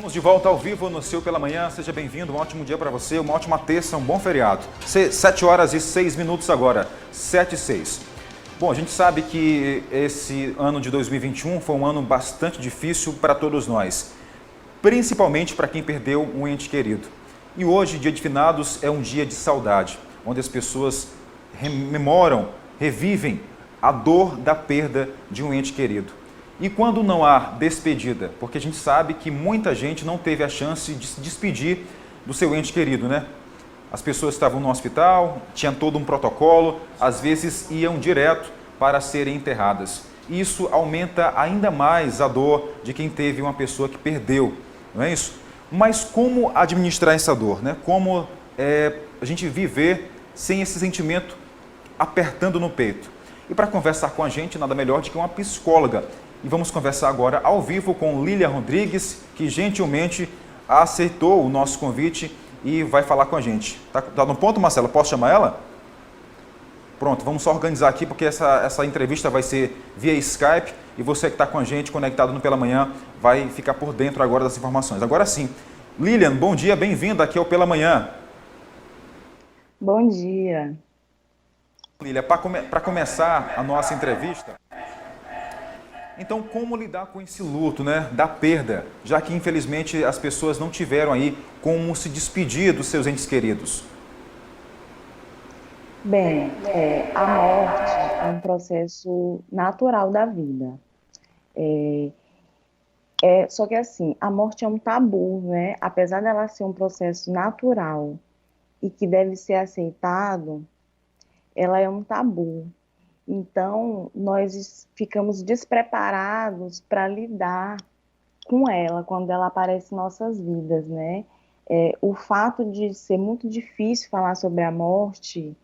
Estamos de volta ao vivo no Seu Pela Manhã. Seja bem-vindo, um ótimo dia para você, uma ótima terça, um bom feriado. 7 horas e 6 minutos agora, 7 e 6. Bom, a gente sabe que esse ano de 2021 foi um ano bastante difícil para todos nós, principalmente para quem perdeu um ente querido. E hoje, dia de finados, é um dia de saudade, onde as pessoas rememoram, revivem a dor da perda de um ente querido. E quando não há despedida, porque a gente sabe que muita gente não teve a chance de se despedir do seu ente querido, né? As pessoas estavam no hospital, tinha todo um protocolo, às vezes iam direto para serem enterradas. Isso aumenta ainda mais a dor de quem teve uma pessoa que perdeu, não é isso? Mas como administrar essa dor, né? Como a gente viver sem esse sentimento apertando no peito? E para conversar com a gente, nada melhor do que uma psicóloga. E vamos conversar agora ao vivo com Lília Rodrigues, que gentilmente aceitou o nosso convite e vai falar com a gente. Tá no ponto, Marcela? Posso chamar ela? Pronto, vamos só organizar aqui, porque essa entrevista vai ser via Skype e você que está com a gente, conectado no Pela Manhã, vai ficar por dentro agora das informações. Agora sim. Lilian, bom dia, bem-vinda aqui ao Pela Manhã. Bom dia. Lília, para começar a nossa entrevista, então como lidar com esse luto, né, da perda, já que infelizmente as pessoas não tiveram aí como se despedir dos seus entes queridos? Bem, a morte é um processo natural da vida. Só que assim, a morte é um tabu, né? Apesar dela ser um processo natural e que deve ser aceitado, ela é um tabu. Então, nós ficamos despreparados para lidar com ela quando ela aparece em nossas vidas, né? O fato de ser muito difícil falar sobre a morte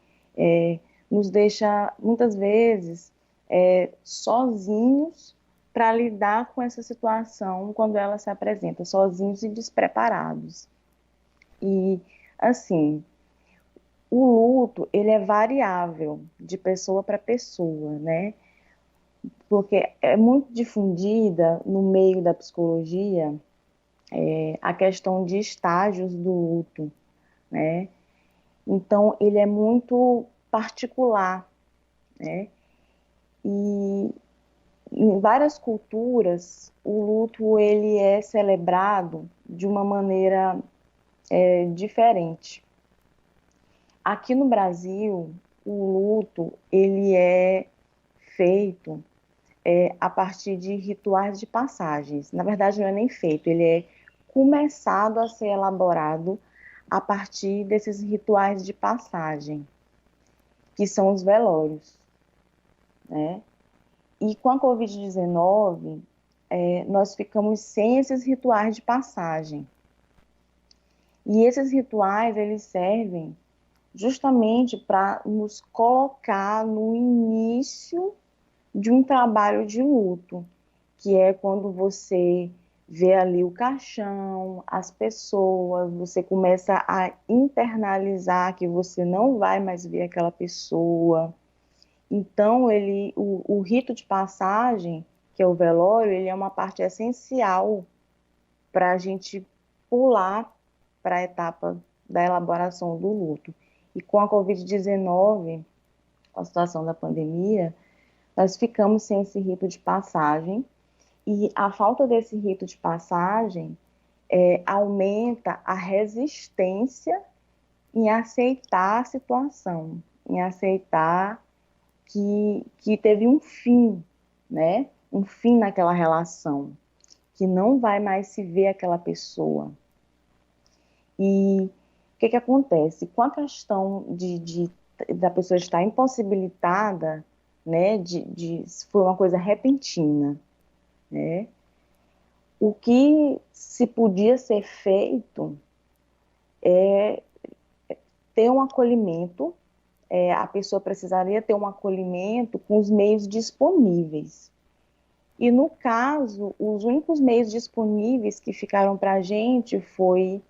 nos deixa, muitas vezes, sozinhos para lidar com essa situação quando ela se apresenta, sozinhos e despreparados. E, assim, o luto, ele é variável de pessoa para pessoa, né? Porque é muito difundida no meio da psicologia a questão de estágios do luto, né? Então, ele é muito particular, né? E em várias culturas, o luto ele é celebrado de uma maneira diferente. Aqui no Brasil, o luto ele é feito a partir de rituais de passagens. Na verdade, não é nem feito, ele é começado a ser elaborado a partir desses rituais de passagem, que são os velórios, né? E com a Covid-19, nós ficamos sem esses rituais de passagem. E esses rituais, eles servem justamente para nos colocar no início de um trabalho de luto, que é quando você vê ali o caixão, as pessoas, você começa a internalizar que você não vai mais ver aquela pessoa. Então, o rito de passagem, que é o velório, ele é uma parte essencial para a gente pular para a etapa da elaboração do luto. E com a Covid-19, com a situação da pandemia, nós ficamos sem esse rito de passagem, e a falta desse rito de passagem aumenta a resistência em aceitar a situação, em aceitar que teve um fim, né? Um fim naquela relação, que não vai mais se ver aquela pessoa. E o que acontece? Com a questão da pessoa estar impossibilitada, né, foi uma coisa repentina, né? O que se podia ser feito é ter um acolhimento, a pessoa precisaria ter um acolhimento com os meios disponíveis. E no caso, os únicos meios disponíveis que ficaram para a gente foi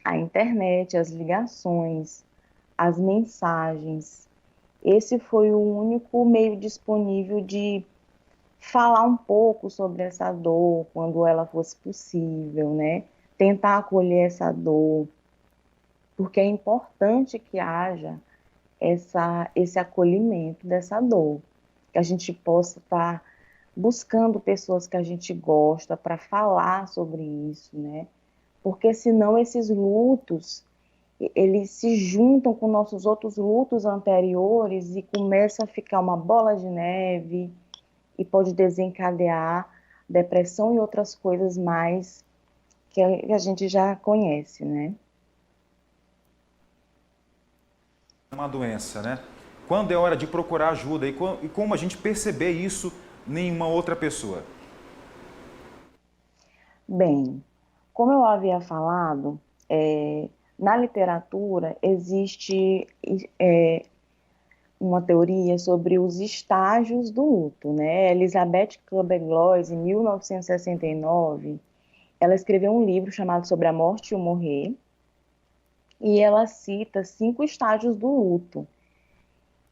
a internet, as ligações, as mensagens. Esse foi o único meio disponível de falar um pouco sobre essa dor, quando ela fosse possível, né? tentar acolher essa dor, porque é importante que haja esse acolhimento dessa dor, que a gente possa estar buscando pessoas que a gente gosta para falar sobre isso, né? Porque senão esses lutos, eles se juntam com nossos outros lutos anteriores e começa a ficar uma bola de neve e pode desencadear depressão e outras coisas mais que a gente já conhece, né? Uma doença, né? Quando é hora de procurar ajuda e como a gente perceber isso em uma outra pessoa? Bem, como eu havia falado, na literatura existe uma teoria sobre os estágios do luto, né? Elizabeth Kubler-Ross, em 1969, ela escreveu um livro chamado Sobre a Morte e o Morrer, e ela cita 5 estágios do luto,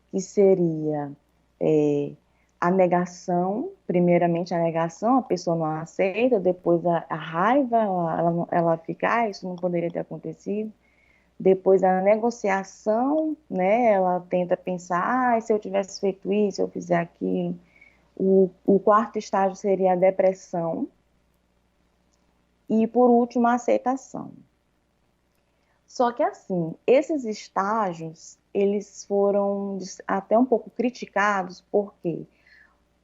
que seria é, a negação, primeiramente a negação, a pessoa não aceita, depois a raiva, ela fica, isso não poderia ter acontecido, depois a negociação, né, ela tenta pensar, se eu tivesse feito isso, se eu fizer aquilo. O quarto estágio seria a depressão, e por último a aceitação. Só que assim, esses estágios, eles foram até um pouco criticados, por quê?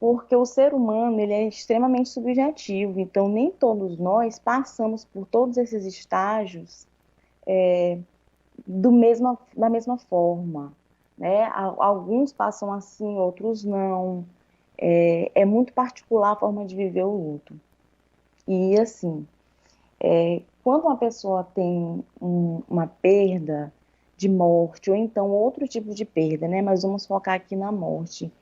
Porque o ser humano, ele é extremamente subjetivo, então nem todos nós passamos por todos esses estágios da mesma forma, né? Alguns passam assim, outros não. É muito particular a forma de viver o luto. E assim, quando uma pessoa tem uma perda de morte, ou então outro tipo de perda, né? Mas vamos focar aqui na morte.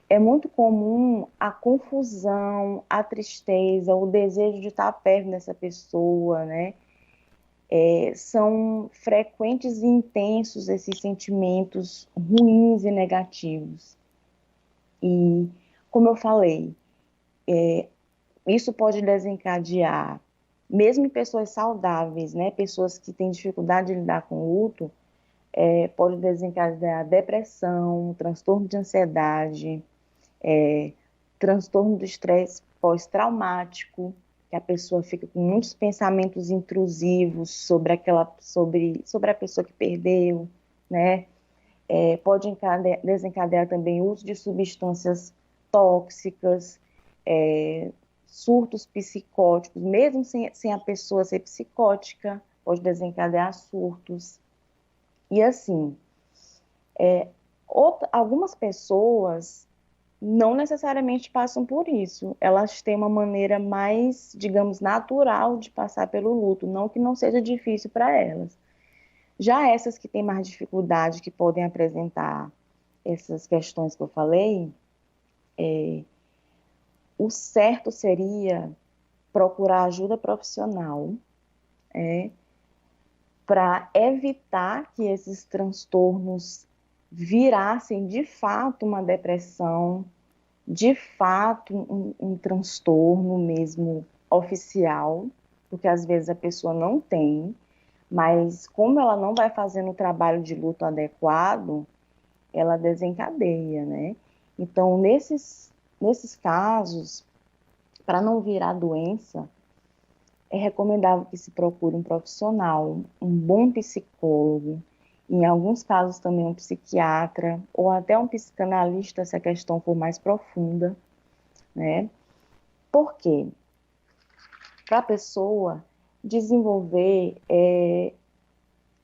É muito comum a confusão, a tristeza, o desejo de estar perto dessa pessoa, né? São frequentes e intensos esses sentimentos ruins e negativos. E, como eu falei, isso pode desencadear, mesmo em pessoas saudáveis, né? Pessoas que têm dificuldade de lidar com o luto, pode desencadear depressão, transtorno de ansiedade, transtorno do estresse pós-traumático, que a pessoa fica com muitos pensamentos intrusivos sobre a pessoa que perdeu, né? Pode desencadear também o uso de substâncias tóxicas, surtos psicóticos, mesmo sem a pessoa ser psicótica, pode desencadear surtos. E assim, algumas pessoas não necessariamente passam por isso. Elas têm uma maneira mais, digamos, natural de passar pelo luto, não que não seja difícil para elas. Já essas que têm mais dificuldade, que podem apresentar essas questões que eu falei, o certo seria procurar ajuda profissional, para evitar que esses transtornos virassem de fato uma depressão, de fato um transtorno mesmo oficial, porque às vezes a pessoa não tem, mas como ela não vai fazendo o trabalho de luto adequado, ela desencadeia, né? Então, nesses casos, para não virar doença, é recomendável que se procure um profissional, um bom psicólogo, em alguns casos também um psiquiatra, ou até um psicanalista, se a questão for mais profunda, né? Por quê? Para a pessoa desenvolver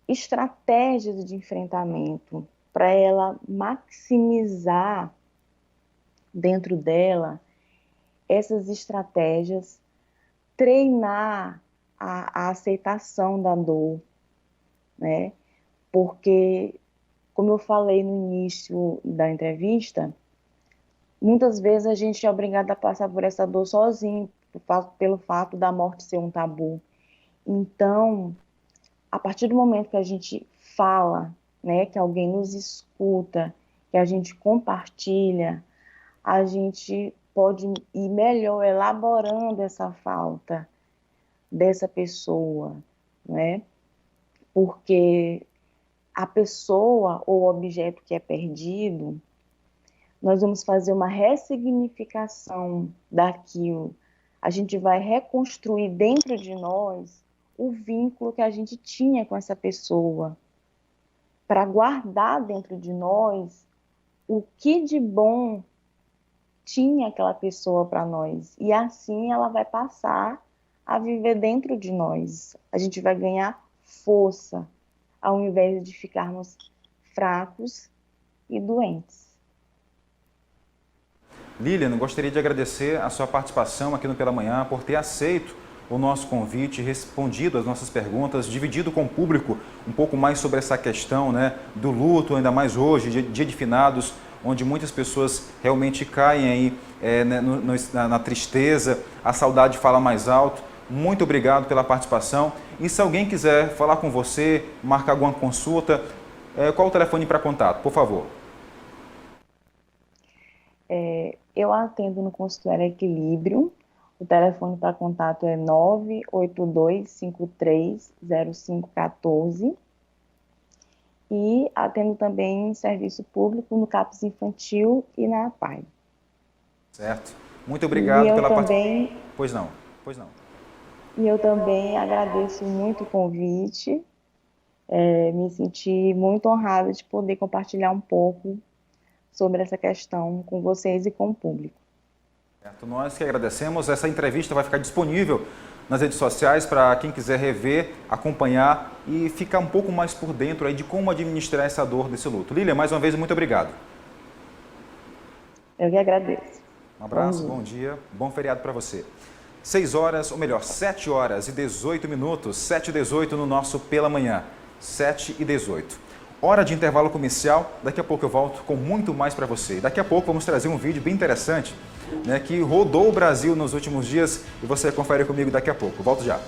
estratégias de enfrentamento, para ela maximizar dentro dela essas estratégias, treinar a aceitação da dor, né? Porque, como eu falei no início da entrevista, muitas vezes a gente é obrigado a passar por essa dor sozinho, pelo fato da morte ser um tabu. Então, a partir do momento que a gente fala, né, que alguém nos escuta, que a gente compartilha, a gente pode ir melhor elaborando essa falta, dessa pessoa, né? Porque a pessoa ou o objeto que é perdido, nós vamos fazer uma ressignificação daquilo. A gente vai reconstruir dentro de nós o vínculo que a gente tinha com essa pessoa, para guardar dentro de nós o que de bom tinha aquela pessoa para nós. E assim ela vai passar a viver dentro de nós. A gente vai ganhar força, ao invés de ficarmos fracos e doentes. Lilian, gostaria de agradecer a sua participação aqui no Pela Manhã, por ter aceito o nosso convite, respondido as nossas perguntas, dividido com o público um pouco mais sobre essa questão, né, do luto, ainda mais hoje, dia de finados, onde muitas pessoas realmente caem aí na tristeza, a saudade fala mais alto. Muito obrigado pela participação. E se alguém quiser falar com você, marcar alguma consulta, qual o telefone para contato, por favor? Eu atendo no consultório Equilíbrio. O telefone para contato é 982530514. E atendo também em serviço público no CAPS Infantil e na APAE. Certo. Muito obrigado pela participação. Pois não. E eu também agradeço muito o convite. Me senti muito honrada de poder compartilhar um pouco sobre essa questão com vocês e com o público. Certo. Nós que agradecemos. Essa entrevista vai ficar disponível nas redes sociais para quem quiser rever, acompanhar e ficar um pouco mais por dentro aí de como administrar essa dor desse luto. Lilian, mais uma vez, muito obrigado. Eu que agradeço. Um abraço, bom dia, bom feriado para você. 6 horas, ou melhor, 7 horas e 18 minutos, 7h18 no nosso Pela Manhã, 7h18. Hora de intervalo comercial, daqui a pouco eu volto com muito mais para você. Daqui a pouco vamos trazer um vídeo bem interessante, né, que rodou o Brasil nos últimos dias e você confere comigo daqui a pouco. Volto já.